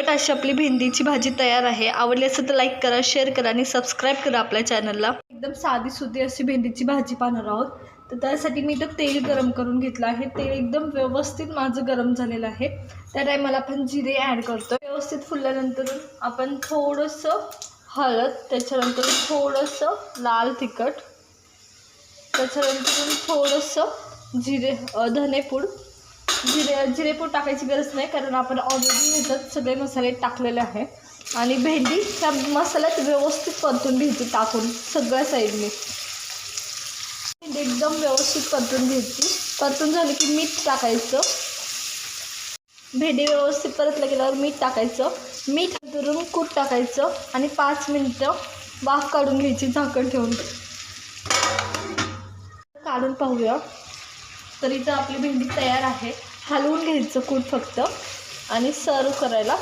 झटपट अशी आपली भेंडीची भाजी तयार आहे। आवडली असेल तर लाईक करा, शेअर करा आणि सबस्क्राईब करा आपल्या चॅनलला। एकदम साधी सुधी अशी भेंडीची भाजी पाहणार आहोत। तर त्यासाठी मी इथं तेल गरम करून घेतलं आहे। तेल एकदम व्यवस्थित माझं गरम झालेलं आहे। त्या टायमाला आपण जिरे ॲड करतो। व्यवस्थित फुलल्यानंतर आपण थोडंसं हळद, त्याच्यानंतर थोडंसं लाल तिखट, त्याच्यानंतर थोडंसं धनेपूड। जिरेपूड टाकायची गरज नाही, कारण आपण ऑलरेडी ह्याच्यात सगळे मसाले टाकलेले आहे। आणि भेंडी त्या मसाल्यात व्यवस्थित परतून घ्यायची टाकून सगळ्या साईडने। भेंडी एकदम व्यवस्थित परतून घ्यायची। परतून झालं की मीठ टाकायचं। भेंडी व्यवस्थित परतलं गेल्यावर मीठ टाकायचं। मीठ करून कूट टाकायचं आणि 5 मिनिटं वाफ काढून घ्यायची झाकण ठेवून। काढून पाहूया। तर इथं आपली भेंडी तयार आहे। हलवून घ्यायचं कूट फक्त आणि सर्व करायला